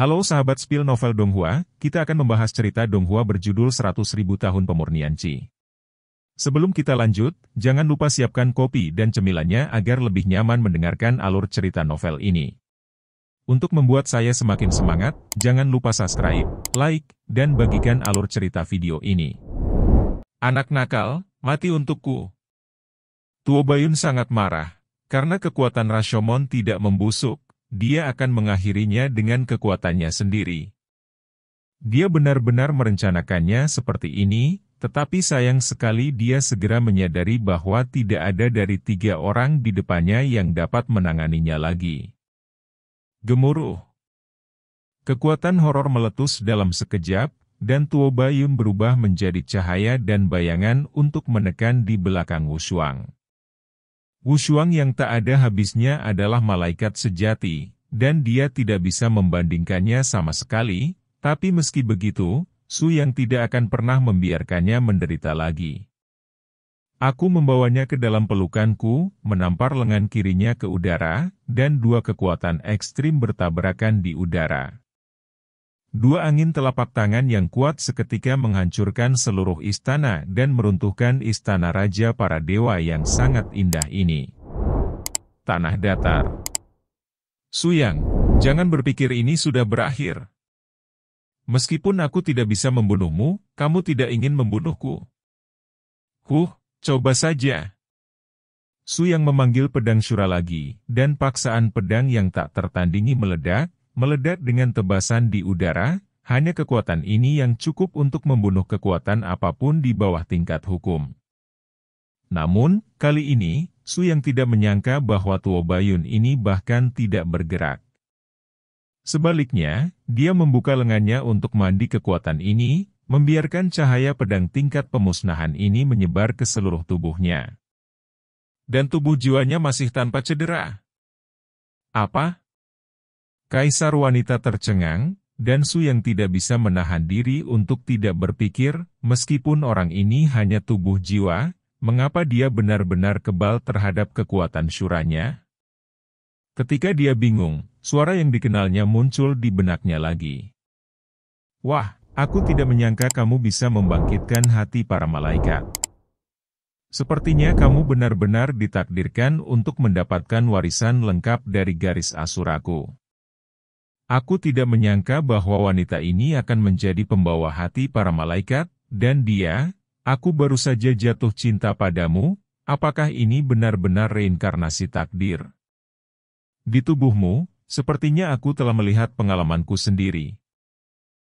Halo sahabat spill novel Donghua, kita akan membahas cerita Donghua berjudul 100.000 tahun pemurnian Qi. Sebelum kita lanjut, jangan lupa siapkan kopi dan cemilannya agar lebih nyaman mendengarkan alur cerita novel ini. Untuk membuat saya semakin semangat, jangan lupa subscribe, like, dan bagikan alur cerita video ini. Anak nakal, mati untukku. Tuo Baiyun sangat marah, karena kekuatan Rashomon tidak membusuk. Dia akan mengakhirinya dengan kekuatannya sendiri. Dia benar-benar merencanakannya seperti ini, tetapi sayang sekali dia segera menyadari bahwa tidak ada dari 3 orang di depannya yang dapat menanganinya lagi. Gemuruh. Kekuatan horor meletus dalam sekejap, dan Tuo Baiyun berubah menjadi cahaya dan bayangan untuk menekan di belakang Wushuang. Wushuang yang tak ada habisnya adalah malaikat sejati, dan dia tidak bisa membandingkannya sama sekali, tapi meski begitu, Su yang tidak akan pernah membiarkannya menderita lagi. Aku membawanya ke dalam pelukanku, menampar lengan kirinya ke udara, dan 2 kekuatan ekstrim bertabrakan di udara. 2 angin telapak tangan yang kuat seketika menghancurkan seluruh istana dan meruntuhkan istana raja para dewa yang sangat indah ini. Tanah datar. Su Yang, jangan berpikir ini sudah berakhir. Meskipun aku tidak bisa membunuhmu, kamu tidak ingin membunuhku. Coba saja. Su Yang memanggil pedang Shura lagi, dan paksaan pedang yang tak tertandingi meledak dengan tebasan di udara. Hanya kekuatan ini yang cukup untuk membunuh kekuatan apapun di bawah tingkat hukum. Namun, kali ini, Su Yang tidak menyangka bahwa Tuo Baiyun ini bahkan tidak bergerak. Sebaliknya, dia membuka lengannya untuk mandi kekuatan ini, membiarkan cahaya pedang tingkat pemusnahan ini menyebar ke seluruh tubuhnya. Dan tubuh jiwanya masih tanpa cedera. Apa? Kaisar wanita tercengang, dan Su Yang tidak bisa menahan diri untuk tidak berpikir, meskipun orang ini hanya tubuh jiwa, mengapa dia benar-benar kebal terhadap kekuatan syuranya? Ketika dia bingung, suara yang dikenalnya muncul di benaknya lagi. Wah, aku tidak menyangka kamu bisa membangkitkan hati para malaikat. Sepertinya kamu benar-benar ditakdirkan untuk mendapatkan warisan lengkap dari garis Asuraku. Aku tidak menyangka bahwa wanita ini akan menjadi pembawa hati para malaikat, dan dia, aku baru saja jatuh cinta padamu. Apakah ini benar-benar reinkarnasi takdir? Di tubuhmu, sepertinya aku telah melihat pengalamanku sendiri.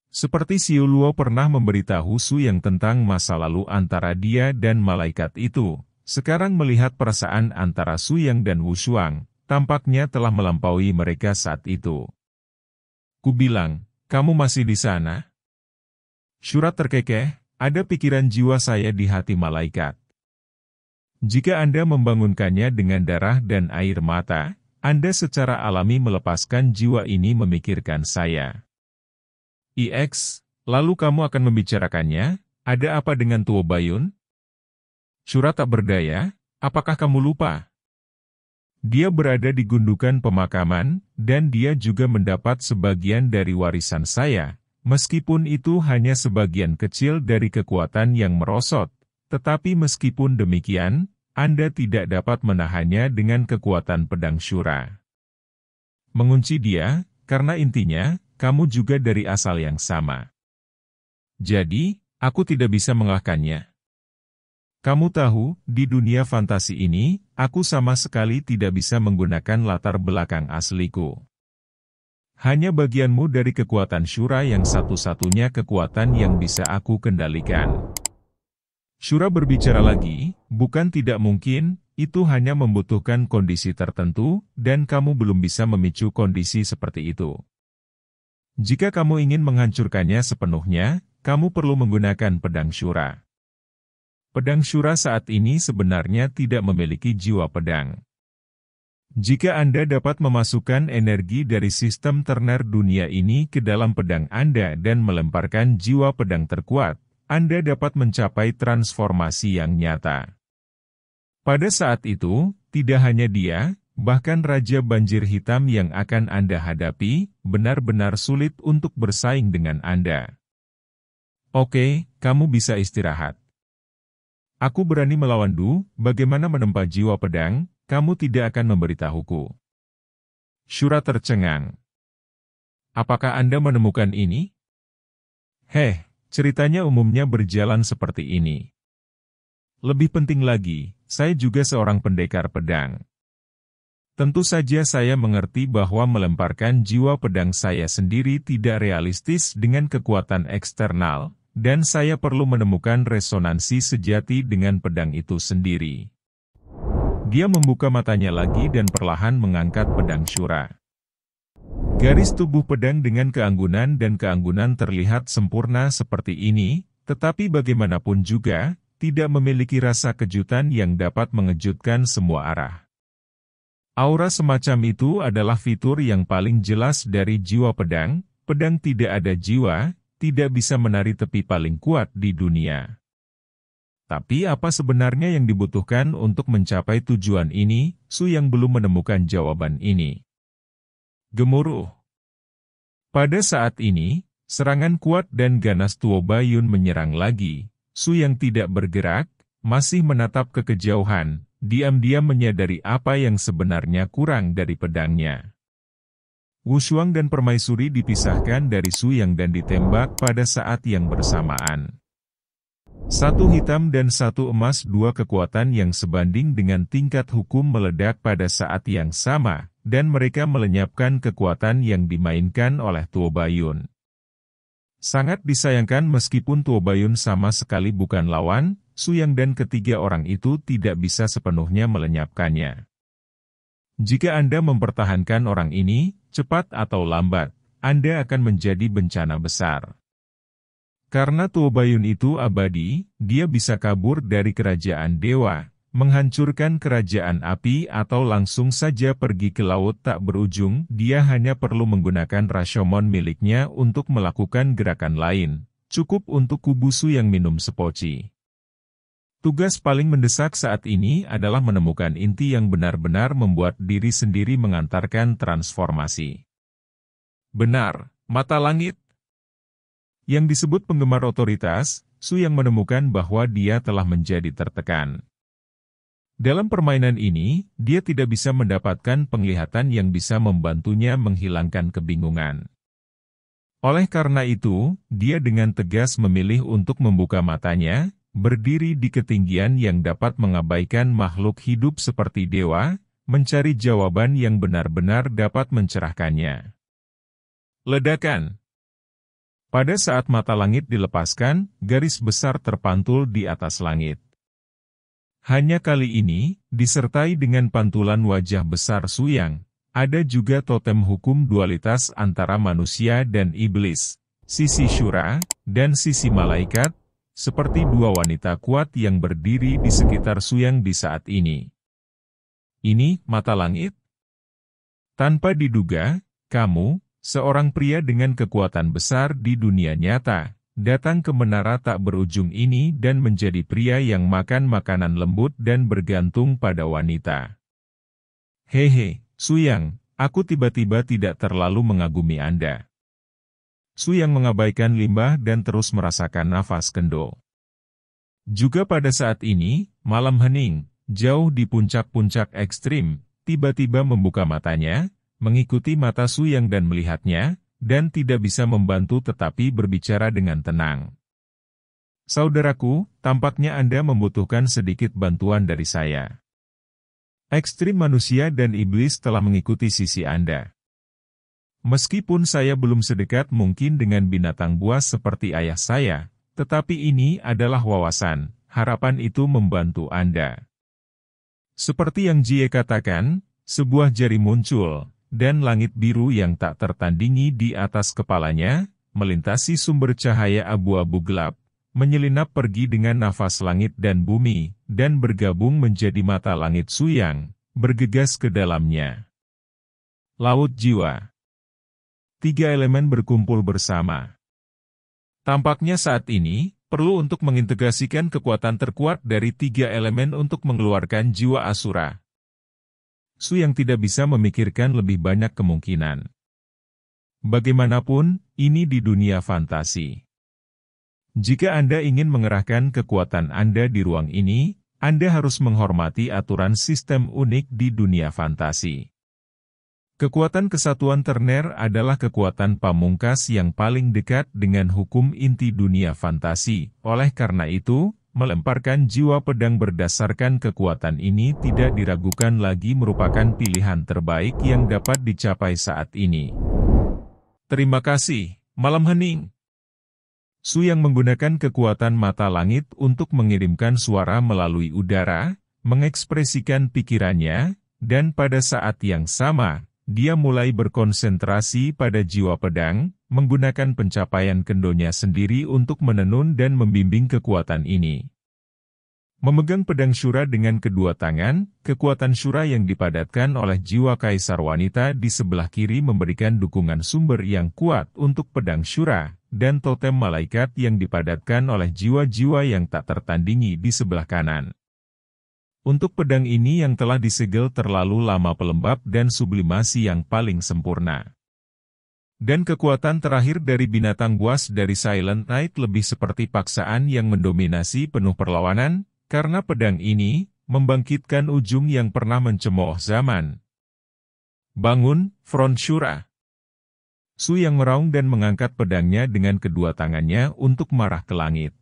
Seperti Xiu Luo pernah memberitahu Su Yang tentang masa lalu antara dia dan malaikat itu, sekarang melihat perasaan antara Su Yang dan Wushuang, tampaknya telah melampaui mereka saat itu. Ku bilang, kamu masih di sana? Shura terkekeh, ada pikiran jiwa saya di hati malaikat. Jika Anda membangunkannya dengan darah dan air mata, Anda secara alami melepaskan jiwa ini memikirkan saya. Lalu kamu akan membicarakannya? Ada apa dengan Tuo Baiyun? Shura tak berdaya, apakah kamu lupa? Dia berada di gundukan pemakaman, dan dia juga mendapat sebagian dari warisan saya, meskipun itu hanya sebagian kecil dari kekuatan yang merosot. Tetapi meskipun demikian, Anda tidak dapat menahannya dengan kekuatan pedang Shura. Mengunci dia, karena intinya, kamu juga dari asal yang sama. Jadi, aku tidak bisa mengalahkannya. Kamu tahu, di dunia fantasi ini, aku sama sekali tidak bisa menggunakan latar belakang asliku. Hanya bagianmu dari kekuatan Shura yang satu-satunya kekuatan yang bisa aku kendalikan. Shura berbicara lagi, bukan tidak mungkin, itu hanya membutuhkan kondisi tertentu, dan kamu belum bisa memicu kondisi seperti itu. Jika kamu ingin menghancurkannya sepenuhnya, kamu perlu menggunakan pedang Shura. Pedang Shura saat ini sebenarnya tidak memiliki jiwa pedang. Jika Anda dapat memasukkan energi dari sistem terner dunia ini ke dalam pedang Anda dan melemparkan jiwa pedang terkuat, Anda dapat mencapai transformasi yang nyata. Pada saat itu, tidak hanya dia, bahkan Raja Banjir Hitam yang akan Anda hadapi, benar-benar sulit untuk bersaing dengan Anda. Oke, kamu bisa istirahat. Aku berani melawan Du, bagaimana menempa jiwa pedang, kamu tidak akan memberitahuku. Shura tercengang. Apakah Anda menemukan ini? Ceritanya umumnya berjalan seperti ini. Lebih penting lagi, saya juga seorang pendekar pedang. Tentu saja saya mengerti bahwa melemparkan jiwa pedang saya sendiri tidak realistis dengan kekuatan eksternal, dan saya perlu menemukan resonansi sejati dengan pedang itu sendiri. Dia membuka matanya lagi dan perlahan mengangkat pedang Shura. Garis tubuh pedang dengan keanggunan dan keanggunan terlihat sempurna seperti ini, tetapi bagaimanapun juga, tidak memiliki rasa kejutan yang dapat mengejutkan semua arah. Aura semacam itu adalah fitur yang paling jelas dari jiwa pedang. Pedang tidak ada jiwa, tidak bisa menari tepi paling kuat di dunia. Tapi apa sebenarnya yang dibutuhkan untuk mencapai tujuan ini? Su yang belum menemukan jawaban ini. Gemuruh. Pada saat ini, serangan kuat dan ganas Tuo Bayun menyerang lagi. Su yang tidak bergerak, masih menatap ke kejauhan, diam-diam menyadari apa yang sebenarnya kurang dari pedangnya. Wushuang dan Permaisuri dipisahkan dari Su Yang dan ditembak pada saat yang bersamaan. Satu hitam dan satu emas, dua kekuatan yang sebanding dengan tingkat hukum meledak pada saat yang sama, dan mereka melenyapkan kekuatan yang dimainkan oleh Tuo Bayun. Sangat disayangkan meskipun Tuo Bayun sama sekali bukan lawan, Su Yang dan ketiga orang itu tidak bisa sepenuhnya melenyapkannya. Jika Anda mempertahankan orang ini, cepat atau lambat, Anda akan menjadi bencana besar. Karena Tuo Bayun itu abadi, dia bisa kabur dari kerajaan dewa, menghancurkan kerajaan api atau langsung saja pergi ke laut tak berujung. Dia hanya perlu menggunakan Rashomon miliknya untuk melakukan gerakan lain, cukup untuk kubu Su Yang minum sepoci. Tugas paling mendesak saat ini adalah menemukan inti yang benar-benar membuat diri sendiri mengantarkan transformasi. Benar, mata langit. Yang disebut penggemar otoritas, Su Yang menemukan bahwa dia telah menjadi tertekan. Dalam permainan ini, dia tidak bisa mendapatkan penglihatan yang bisa membantunya menghilangkan kebingungan. Oleh karena itu, dia dengan tegas memilih untuk membuka matanya, berdiri di ketinggian yang dapat mengabaikan makhluk hidup seperti dewa, mencari jawaban yang benar-benar dapat mencerahkannya. Ledakan. Pada saat mata langit dilepaskan, garis besar terpantul di atas langit. Hanya kali ini, disertai dengan pantulan wajah besar Su Yang, ada juga totem hukum dualitas antara manusia dan iblis, sisi Shura, dan sisi malaikat, seperti dua wanita kuat yang berdiri di sekitar Su Yang di saat ini. Ini, mata langit? Tanpa diduga, kamu, seorang pria dengan kekuatan besar di dunia nyata, datang ke menara tak berujung ini dan menjadi pria yang makan makanan lembut dan bergantung pada wanita. Hehe, Su Yang, aku tiba-tiba tidak terlalu mengagumi Anda. Su Yang mengabaikan limbah dan terus merasakan nafas kendo. Juga pada saat ini, malam hening, jauh di puncak-puncak ekstrim, tiba-tiba membuka matanya, mengikuti mata Su Yang dan melihatnya, dan tidak bisa membantu tetapi berbicara dengan tenang. Saudaraku, tampaknya Anda membutuhkan sedikit bantuan dari saya. Ekstrim manusia dan iblis telah mengikuti sisi Anda. Meskipun saya belum sedekat mungkin dengan binatang buas seperti ayah saya, tetapi ini adalah wawasan, harapan itu membantu Anda. Seperti yang Jie katakan, sebuah jari muncul, dan langit biru yang tak tertandingi di atas kepalanya, melintasi sumber cahaya abu-abu gelap, menyelinap pergi dengan nafas langit dan bumi, dan bergabung menjadi mata langit Su Yang, bergegas ke dalamnya. Laut jiwa. Tiga elemen berkumpul bersama. Tampaknya saat ini, perlu untuk mengintegrasikan kekuatan terkuat dari tiga elemen untuk mengeluarkan jiwa Asura. Su yang tidak bisa memikirkan lebih banyak kemungkinan. Bagaimanapun, ini di dunia fantasi. Jika Anda ingin mengerahkan kekuatan Anda di ruang ini, Anda harus menghormati aturan sistem unik di dunia fantasi. Kekuatan kesatuan Turner adalah kekuatan pamungkas yang paling dekat dengan hukum inti dunia fantasi. Oleh karena itu, melemparkan jiwa pedang berdasarkan kekuatan ini tidak diragukan lagi merupakan pilihan terbaik yang dapat dicapai saat ini. Terima kasih, Malam Hening. Su yang menggunakan kekuatan mata langit untuk mengirimkan suara melalui udara, mengekspresikan pikirannya, dan pada saat yang sama, dia mulai berkonsentrasi pada jiwa pedang, menggunakan pencapaian kendonya sendiri untuk menenun dan membimbing kekuatan ini. Memegang pedang Shura dengan kedua tangan, kekuatan Shura yang dipadatkan oleh jiwa kaisar wanita di sebelah kiri memberikan dukungan sumber yang kuat untuk pedang Shura, dan totem malaikat yang dipadatkan oleh jiwa-jiwa yang tak tertandingi di sebelah kanan. Untuk pedang ini yang telah disegel terlalu lama pelembab dan sublimasi yang paling sempurna. Dan kekuatan terakhir dari binatang buas dari Silent Night lebih seperti paksaan yang mendominasi penuh perlawanan, karena pedang ini membangkitkan ujung yang pernah mencemooh zaman. Bangun, Front Shura! Su yang meraung dan mengangkat pedangnya dengan kedua tangannya untuk marah ke langit.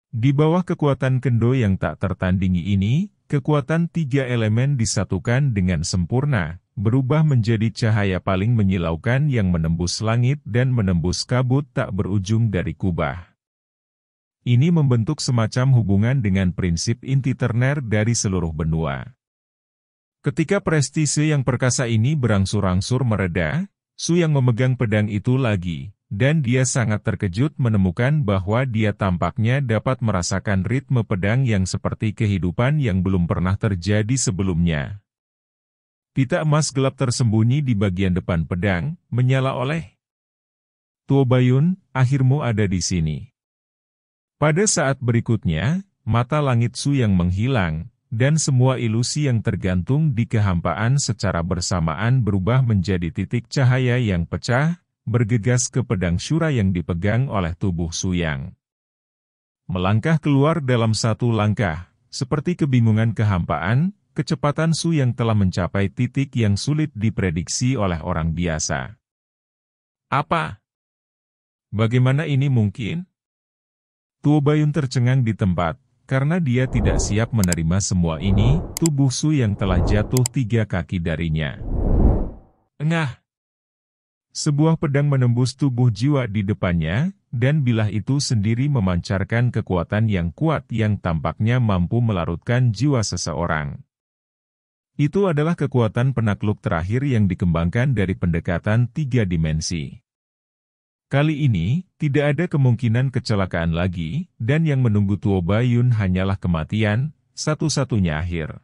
Di bawah kekuatan kendo yang tak tertandingi ini, kekuatan tiga elemen disatukan dengan sempurna, berubah menjadi cahaya paling menyilaukan yang menembus langit dan menembus kabut tak berujung dari kubah. Ini membentuk semacam hubungan dengan prinsip inti Turner dari seluruh benua. Ketika prestise yang perkasa ini berangsur-angsur mereda, Su yang memegang pedang itu lagi, dan dia sangat terkejut menemukan bahwa dia tampaknya dapat merasakan ritme pedang yang seperti kehidupan yang belum pernah terjadi sebelumnya. Pita emas gelap tersembunyi di bagian depan pedang, menyala oleh Tuo Bayun, akhirmu ada di sini. Pada saat berikutnya, mata langit Su yang menghilang, dan semua ilusi yang tergantung di kehampaan secara bersamaan berubah menjadi titik cahaya yang pecah, bergegas ke pedang Shura yang dipegang oleh tubuh Su yang melangkah keluar dalam satu langkah, seperti kebingungan kehampaan, kecepatan Su yang telah mencapai titik yang sulit diprediksi oleh orang biasa. Apa? Bagaimana ini mungkin? Tuo Bayun tercengang di tempat, karena dia tidak siap menerima semua ini, tubuh Su yang telah jatuh 3 kaki darinya. Engah! Sebuah pedang menembus tubuh jiwa di depannya, dan bilah itu sendiri memancarkan kekuatan yang kuat yang tampaknya mampu melarutkan jiwa seseorang. Itu adalah kekuatan penakluk terakhir yang dikembangkan dari pendekatan 3 dimensi. Kali ini, tidak ada kemungkinan kecelakaan lagi, dan yang menunggu Tuo Bayun hanyalah kematian, satu-satunya akhir.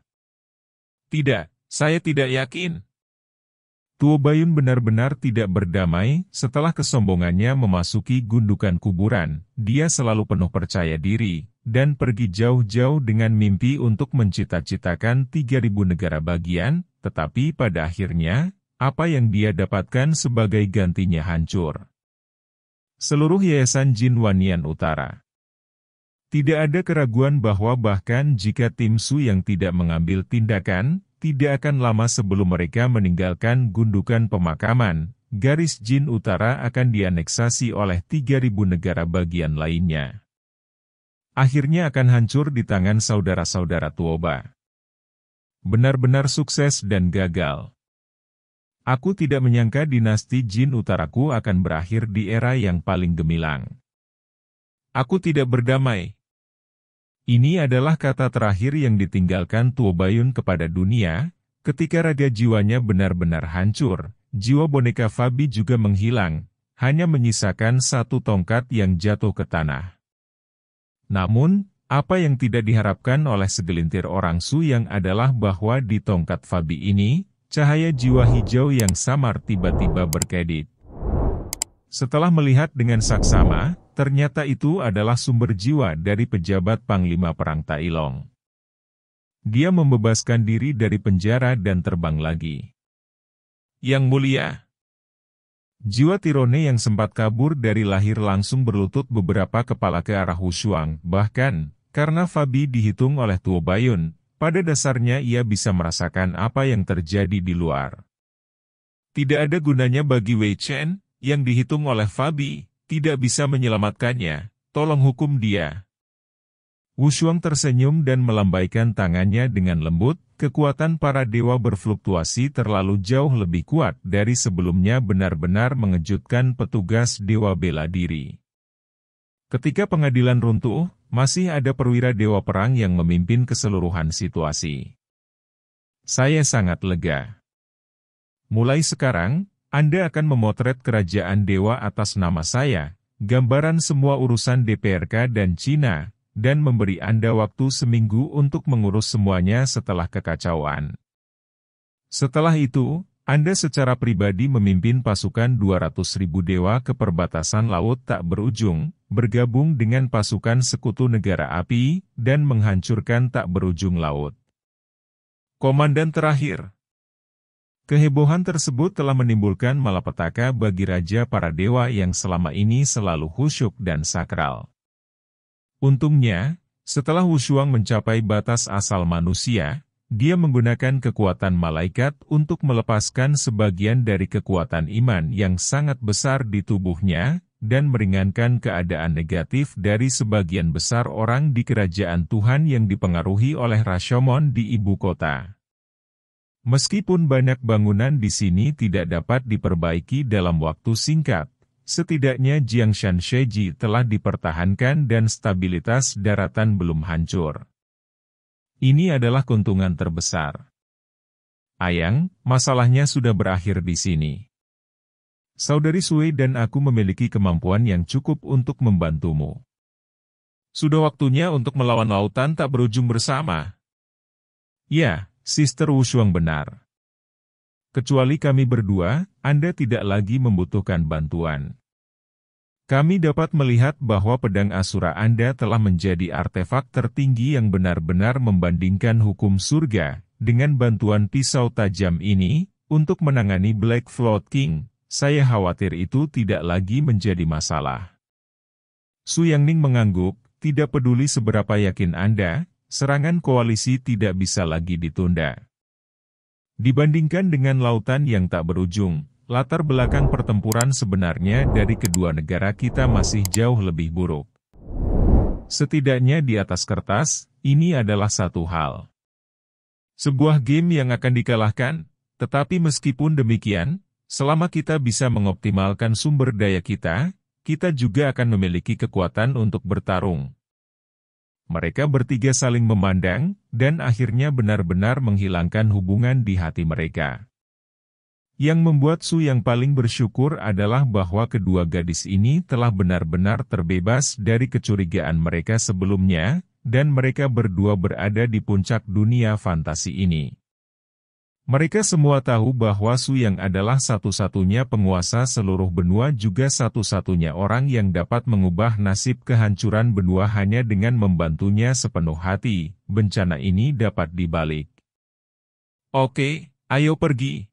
Tidak, saya tidak yakin. Tuo Bayun benar-benar tidak berdamai, setelah kesombongannya memasuki gundukan kuburan, dia selalu penuh percaya diri, dan pergi jauh-jauh dengan mimpi untuk mencita-citakan 3.000 negara bagian, tetapi pada akhirnya, apa yang dia dapatkan sebagai gantinya hancur. Seluruh Yayasan Jin Wanian Utara. Tidak ada keraguan bahwa bahkan jika tim Su yang tidak mengambil tindakan, tidak akan lama sebelum mereka meninggalkan gundukan pemakaman, garis Jin Utara akan dianeksasi oleh 3.000 negara bagian lainnya. Akhirnya akan hancur di tangan saudara-saudara Tuoba. Benar-benar sukses dan gagal. Aku tidak menyangka dinasti Jin Utaraku akan berakhir di era yang paling gemilang. Aku tidak berdamai. Ini adalah kata terakhir yang ditinggalkan Tuo Bayun kepada dunia, ketika raga jiwanya benar-benar hancur, jiwa boneka Fabi juga menghilang, hanya menyisakan satu tongkat yang jatuh ke tanah. Namun, apa yang tidak diharapkan oleh segelintir orang Su yang adalah bahwa di tongkat Fabi ini, cahaya jiwa hijau yang samar tiba-tiba berkedip. Setelah melihat dengan saksama, ternyata itu adalah sumber jiwa dari pejabat Panglima Perang Tai Long. Dia membebaskan diri dari penjara dan terbang lagi. Yang mulia, jiwa Tirone yang sempat kabur dari lahir langsung berlutut beberapa kepala ke arah Wu Shuang. Bahkan, karena Fabi dihitung oleh Tuo Bayun, pada dasarnya ia bisa merasakan apa yang terjadi di luar. Tidak ada gunanya bagi Wei Chen, yang dihitung oleh Fabi, tidak bisa menyelamatkannya. Tolong hukum dia. Wu Shuang tersenyum dan melambaikan tangannya dengan lembut. Kekuatan para dewa berfluktuasi terlalu jauh lebih kuat dari sebelumnya, benar-benar mengejutkan petugas dewa bela diri. Ketika pengadilan runtuh, masih ada perwira dewa perang yang memimpin keseluruhan situasi. Saya sangat lega. Mulai sekarang, Anda akan memotret kerajaan dewa atas nama saya, gambaran semua urusan DPRK dan Cina, dan memberi Anda waktu seminggu untuk mengurus semuanya setelah kekacauan. Setelah itu, Anda secara pribadi memimpin pasukan 200.000 dewa ke perbatasan laut tak berujung, bergabung dengan pasukan sekutu negara api, dan menghancurkan tak berujung laut. Komandan terakhir. Kehebohan tersebut telah menimbulkan malapetaka bagi raja para dewa yang selama ini selalu khusyuk dan sakral. Untungnya, setelah Wu Shuang mencapai batas asal manusia, dia menggunakan kekuatan malaikat untuk melepaskan sebagian dari kekuatan iman yang sangat besar di tubuhnya, dan meringankan keadaan negatif dari sebagian besar orang di kerajaan Tuhan yang dipengaruhi oleh Rashomon di ibu kota. Meskipun banyak bangunan di sini tidak dapat diperbaiki dalam waktu singkat, setidaknya Jiangshan Sheji telah dipertahankan dan stabilitas daratan belum hancur. Ini adalah keuntungan terbesar. Ayang, masalahnya sudah berakhir di sini. Saudari Sui dan aku memiliki kemampuan yang cukup untuk membantumu. Sudah waktunya untuk melawan lautan tak berujung bersama. Ya, Sister Wu Shuang benar. Kecuali kami berdua, Anda tidak lagi membutuhkan bantuan. Kami dapat melihat bahwa pedang Asura Anda telah menjadi artefak tertinggi yang benar-benar membandingkan hukum surga. Dengan bantuan pisau tajam ini, untuk menangani Black Flood King, saya khawatir itu tidak lagi menjadi masalah. Su Yangning mengangguk, tidak peduli seberapa yakin Anda, serangan koalisi tidak bisa lagi ditunda. Dibandingkan dengan lautan yang tak berujung, latar belakang pertempuran sebenarnya dari kedua negara kita masih jauh lebih buruk. Setidaknya di atas kertas, ini adalah satu hal. Sebuah game yang akan dikalahkan, tetapi meskipun demikian, selama kita bisa mengoptimalkan sumber daya kita, kita juga akan memiliki kekuatan untuk bertarung. Mereka bertiga saling memandang, dan akhirnya benar-benar menghilangkan hubungan di hati mereka. Yang membuat Su yang paling bersyukur adalah bahwa kedua gadis ini telah benar-benar terbebas dari kecurigaan mereka sebelumnya, dan mereka berdua berada di puncak dunia fantasi ini. Mereka semua tahu bahwa Su Yang adalah satu-satunya penguasa seluruh benua, juga satu-satunya orang yang dapat mengubah nasib kehancuran benua hanya dengan membantunya sepenuh hati. Bencana ini dapat dibalik. Oke, ayo pergi.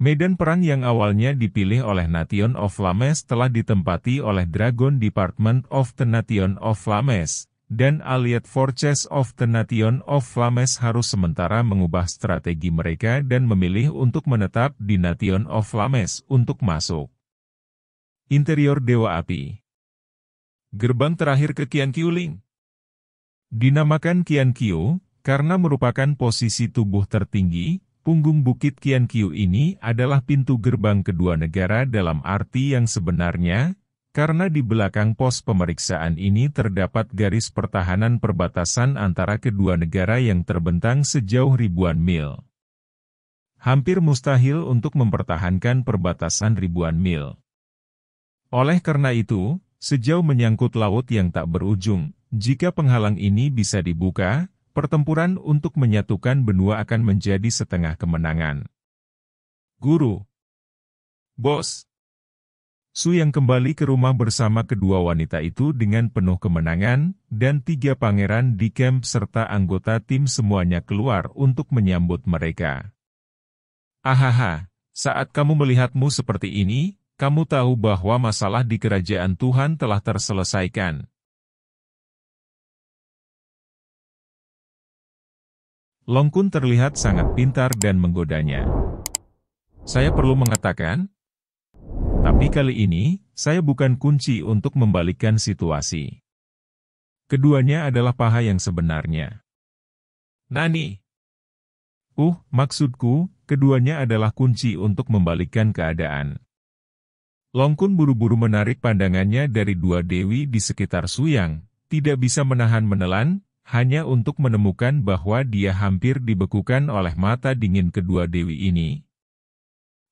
Medan perang yang awalnya dipilih oleh Nation of Flames telah ditempati oleh Dragon Department of the Nation of Flames. Dan Allied Forces of the Nation of Flames harus sementara mengubah strategi mereka dan memilih untuk menetap di Nation of Flames untuk masuk. Interior Dewa Api. Gerbang terakhir ke Qianqiuling. Dinamakan Qianqiu, karena merupakan posisi tubuh tertinggi, punggung bukit Qianqiu ini adalah pintu gerbang kedua negara dalam arti yang sebenarnya, karena di belakang pos pemeriksaan ini terdapat garis pertahanan perbatasan antara kedua negara yang terbentang sejauh ribuan mil. Hampir mustahil untuk mempertahankan perbatasan ribuan mil. Oleh karena itu, sejauh menyangkut laut yang tak berujung, jika penghalang ini bisa dibuka, pertempuran untuk menyatukan benua akan menjadi setengah kemenangan. Guru. Bos. Su Yang kembali ke rumah bersama kedua wanita itu dengan penuh kemenangan, dan 3 pangeran di camp serta anggota tim semuanya keluar untuk menyambut mereka. Ahaha, saat kamu melihatmu seperti ini, kamu tahu bahwa masalah di kerajaan Tuhan telah terselesaikan. Long Kun terlihat sangat pintar dan menggodanya. Saya perlu mengatakan, tapi kali ini, saya bukan kunci untuk membalikkan situasi. Keduanya adalah paha yang sebenarnya. Nani? Maksudku, keduanya adalah kunci untuk membalikkan keadaan. Long Kun buru-buru menarik pandangannya dari 2 dewi di sekitar Su Yang, tidak bisa menahan menelan, hanya untuk menemukan bahwa dia hampir dibekukan oleh mata dingin kedua dewi ini.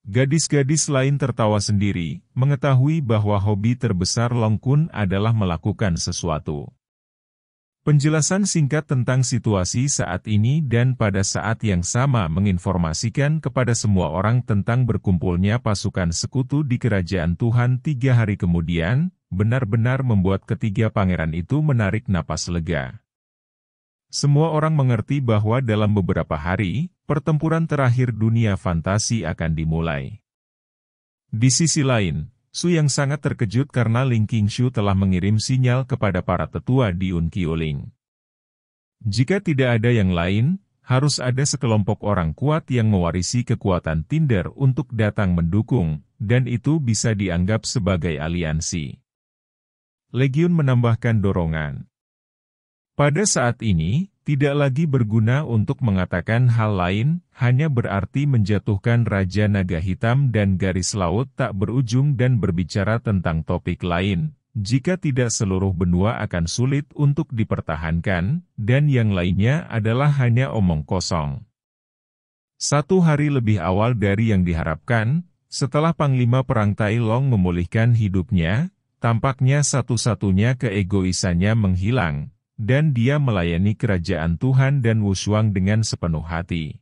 Gadis-gadis lain tertawa sendiri, mengetahui bahwa hobi terbesar Long Kun adalah melakukan sesuatu. Penjelasan singkat tentang situasi saat ini dan pada saat yang sama menginformasikan kepada semua orang tentang berkumpulnya pasukan sekutu di kerajaan Tuhan 3 hari kemudian, benar-benar membuat ketiga pangeran itu menarik napas lega. Semua orang mengerti bahwa dalam beberapa hari, pertempuran terakhir dunia fantasi akan dimulai. Di sisi lain, Su Yang sangat terkejut karena Ling Qingshu telah mengirim sinyal kepada para tetua di Unkioling. Jika tidak ada yang lain, harus ada sekelompok orang kuat yang mewarisi kekuatan Tinder untuk datang mendukung, dan itu bisa dianggap sebagai aliansi. Legiun menambahkan dorongan. Pada saat ini, tidak lagi berguna untuk mengatakan hal lain, hanya berarti menjatuhkan Raja Naga Hitam dan garis laut tak berujung dan berbicara tentang topik lain, jika tidak seluruh benua akan sulit untuk dipertahankan, dan yang lainnya adalah hanya omong kosong. 1 hari lebih awal dari yang diharapkan, setelah Panglima Perang Tai Long memulihkan hidupnya, tampaknya satu-satunya keegoisannya menghilang, dan dia melayani kerajaan Tuhan dan Wushuang dengan sepenuh hati.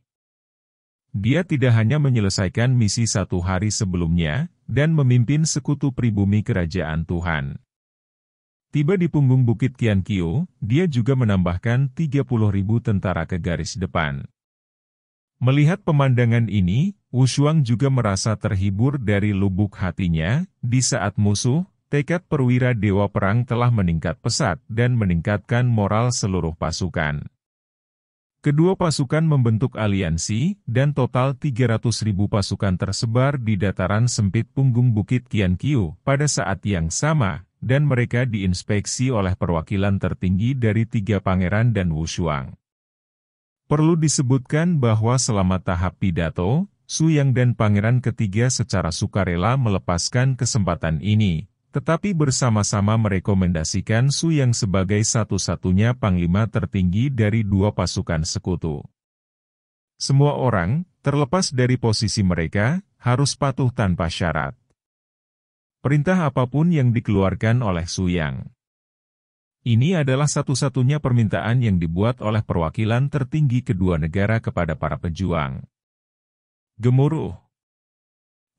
Dia tidak hanya menyelesaikan misi 1 hari sebelumnya, dan memimpin sekutu pribumi kerajaan Tuhan. Tiba di punggung Bukit Qianqiu, dia juga menambahkan 30.000 tentara ke garis depan. Melihat pemandangan ini, Wushuang juga merasa terhibur dari lubuk hatinya, di saat musuh, tekad perwira Dewa Perang telah meningkat pesat dan meningkatkan moral seluruh pasukan. Kedua pasukan membentuk aliansi, dan total 300.000 pasukan tersebar di dataran sempit punggung Bukit Qianqiu pada saat yang sama, dan mereka diinspeksi oleh perwakilan tertinggi dari 3 pangeran dan Wushuang. Perlu disebutkan bahwa selama tahap pidato, Su Yang dan pangeran ketiga secara sukarela melepaskan kesempatan ini, tetapi bersama-sama merekomendasikan Su Yang sebagai satu-satunya panglima tertinggi dari 2 pasukan sekutu. Semua orang, terlepas dari posisi mereka, harus patuh tanpa syarat. Perintah apapun yang dikeluarkan oleh Su Yang. Ini adalah satu-satunya permintaan yang dibuat oleh perwakilan tertinggi kedua negara kepada para pejuang. Gemuruh.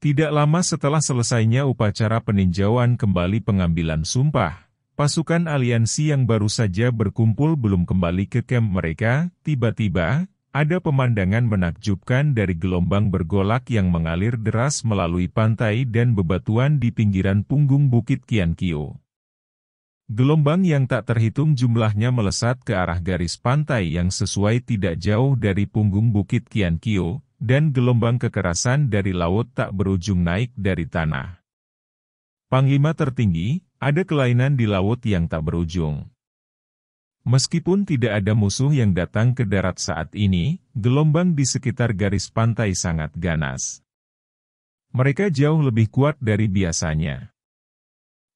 Tidak lama setelah selesainya upacara peninjauan kembali pengambilan sumpah, pasukan aliansi yang baru saja berkumpul belum kembali ke kamp mereka, tiba-tiba, ada pemandangan menakjubkan dari gelombang bergolak yang mengalir deras melalui pantai dan bebatuan di pinggiran punggung Bukit Qianqiu. Gelombang yang tak terhitung jumlahnya melesat ke arah garis pantai yang sesuai tidak jauh dari punggung Bukit Qianqiu, dan gelombang kekerasan dari laut tak berujung naik dari tanah. Panglima tertinggi, ada kelainan di laut yang tak berujung. Meskipun tidak ada musuh yang datang ke darat saat ini, gelombang di sekitar garis pantai sangat ganas. Mereka jauh lebih kuat dari biasanya.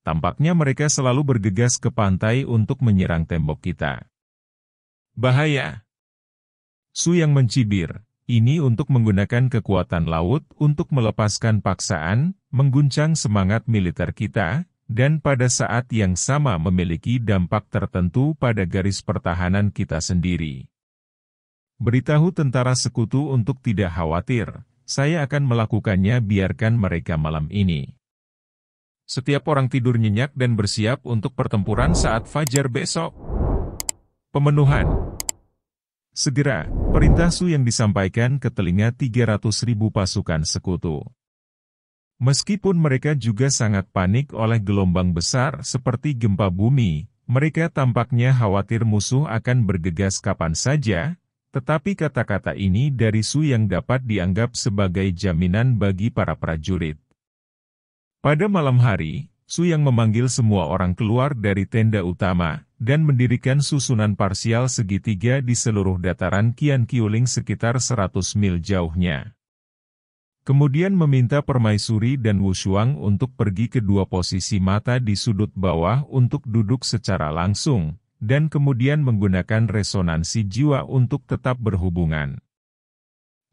Tampaknya mereka selalu bergegas ke pantai untuk menyerang tembok kita. Bahaya! Su Yang mencibir. Ini untuk menggunakan kekuatan laut untuk melepaskan paksaan, mengguncang semangat militer kita, dan pada saat yang sama memiliki dampak tertentu pada garis pertahanan kita sendiri. Beritahu tentara sekutu untuk tidak khawatir, saya akan melakukannya biarkan mereka malam ini. Setiap orang tidur nyenyak dan bersiap untuk pertempuran saat fajar besok. Pemenuhan. Segera, perintah Su yang disampaikan ke telinga 300.000 pasukan sekutu. Meskipun mereka juga sangat panik oleh gelombang besar seperti gempa bumi, mereka tampaknya khawatir musuh akan bergegas kapan saja, tetapi kata-kata ini dari Su yang dapat dianggap sebagai jaminan bagi para prajurit. Pada malam hari, Su yang memanggil semua orang keluar dari tenda utama, dan mendirikan susunan parsial segitiga di seluruh dataran Qianqiuling sekitar 100 mil jauhnya. Kemudian meminta Permaisuri dan Wushuang untuk pergi ke dua posisi mata di sudut bawah untuk duduk secara langsung, dan kemudian menggunakan resonansi jiwa untuk tetap berhubungan.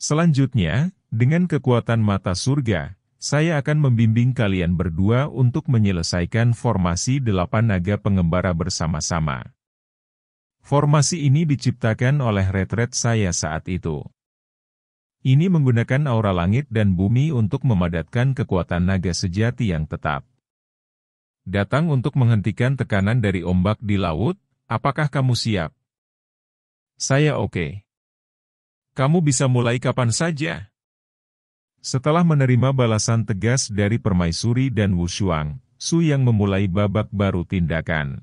Selanjutnya, dengan kekuatan mata surga, saya akan membimbing kalian berdua untuk menyelesaikan formasi 8 naga pengembara bersama-sama. Formasi ini diciptakan oleh retret saya saat itu. Ini menggunakan aura langit dan bumi untuk memadatkan kekuatan naga sejati yang tetap. Datang untuk menghentikan tekanan dari ombak di laut, apakah kamu siap? Saya oke. Kamu bisa mulai kapan saja. Setelah menerima balasan tegas dari Permaisuri dan Wushuang, Su yang memulai babak baru tindakan.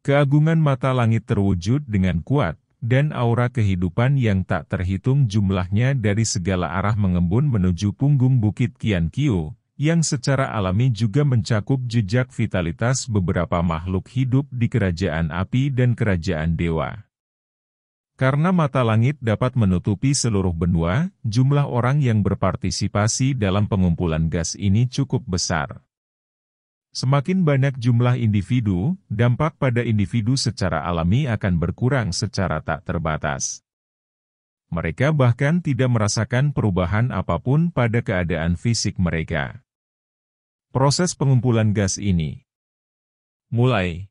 Keagungan mata langit terwujud dengan kuat, dan aura kehidupan yang tak terhitung jumlahnya dari segala arah mengembun menuju punggung Bukit Qianqiu, yang secara alami juga mencakup jejak vitalitas beberapa makhluk hidup di kerajaan api dan kerajaan dewa. Karena mata langit dapat menutupi seluruh benua, jumlah orang yang berpartisipasi dalam pengumpulan gas ini cukup besar. Semakin banyak jumlah individu, dampak pada individu secara alami akan berkurang secara tak terbatas. Mereka bahkan tidak merasakan perubahan apapun pada keadaan fisik mereka. Proses pengumpulan gas ini mulai.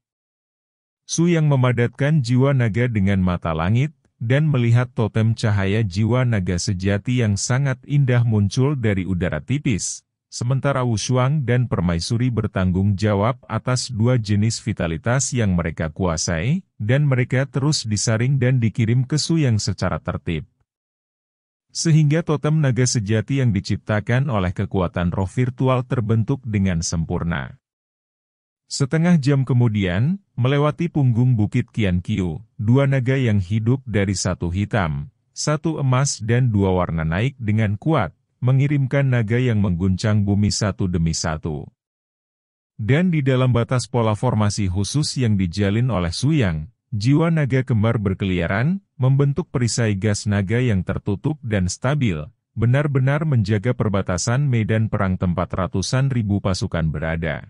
Su yang memadatkan jiwa naga dengan mata langit, dan melihat totem cahaya jiwa naga sejati yang sangat indah muncul dari udara tipis, sementara Wushuang dan Permaisuri bertanggung jawab atas dua jenis vitalitas yang mereka kuasai, dan mereka terus disaring dan dikirim ke Su yang secara tertib. Sehingga totem naga sejati yang diciptakan oleh kekuatan roh virtual terbentuk dengan sempurna. Setengah jam kemudian, melewati punggung Bukit Qianqiu, dua naga yang hidup dari satu hitam, satu emas dan dua warna naik dengan kuat, mengirimkan naga yang mengguncang bumi satu demi satu. Dan di dalam batas pola formasi khusus yang dijalin oleh Su Yang, jiwa naga kembar berkeliaran, membentuk perisai gas naga yang tertutup dan stabil, benar-benar menjaga perbatasan medan perang tempat ratusan ribu pasukan berada.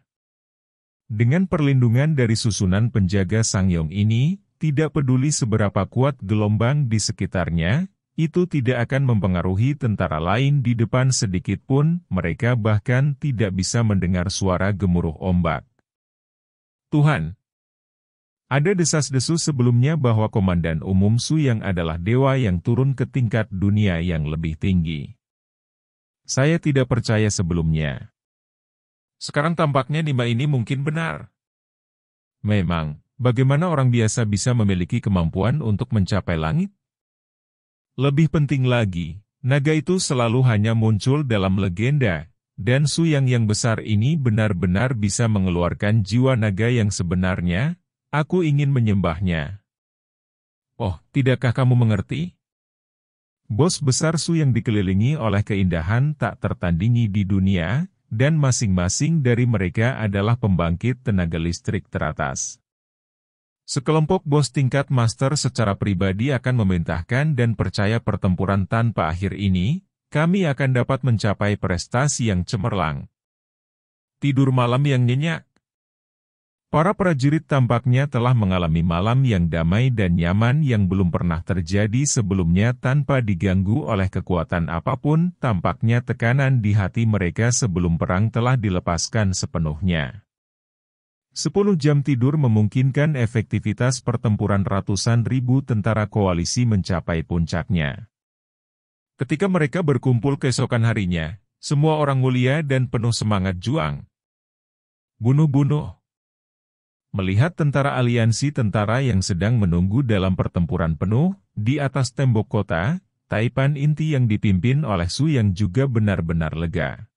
Dengan perlindungan dari susunan penjaga Sangyong ini, tidak peduli seberapa kuat gelombang di sekitarnya, itu tidak akan mempengaruhi tentara lain di depan sedikit pun, mereka bahkan tidak bisa mendengar suara gemuruh ombak. Tuhan! Ada desas-desus sebelumnya bahwa Komandan Umum Su yang adalah dewa yang turun ke tingkat dunia yang lebih tinggi. Saya tidak percaya sebelumnya. Sekarang tampaknya Nima ini mungkin benar. Memang, bagaimana orang biasa bisa memiliki kemampuan untuk mencapai langit? Lebih penting lagi, naga itu selalu hanya muncul dalam legenda, dan Su yang besar ini benar-benar bisa mengeluarkan jiwa naga yang sebenarnya. Aku ingin menyembahnya. Oh, tidakkah kamu mengerti? Bos besar Su yang dikelilingi oleh keindahan tak tertandingi di dunia, dan masing-masing dari mereka adalah pembangkit tenaga listrik teratas. Sekelompok bos tingkat master secara pribadi akan memerintahkan dan percaya pertempuran tanpa akhir ini, kami akan dapat mencapai prestasi yang cemerlang. Tidur malam yang nyenyak. Para prajurit tampaknya telah mengalami malam yang damai dan nyaman yang belum pernah terjadi sebelumnya tanpa diganggu oleh kekuatan apapun. Tampaknya tekanan di hati mereka sebelum perang telah dilepaskan sepenuhnya. 10 jam tidur memungkinkan efektivitas pertempuran ratusan ribu tentara koalisi mencapai puncaknya. Ketika mereka berkumpul keesokan harinya, semua orang mulia dan penuh semangat juang. Bunuh-bunuh. Melihat tentara aliansi tentara yang sedang menunggu dalam pertempuran penuh, di atas tembok kota, Taipan Inti yang dipimpin oleh Su yang juga benar-benar lega.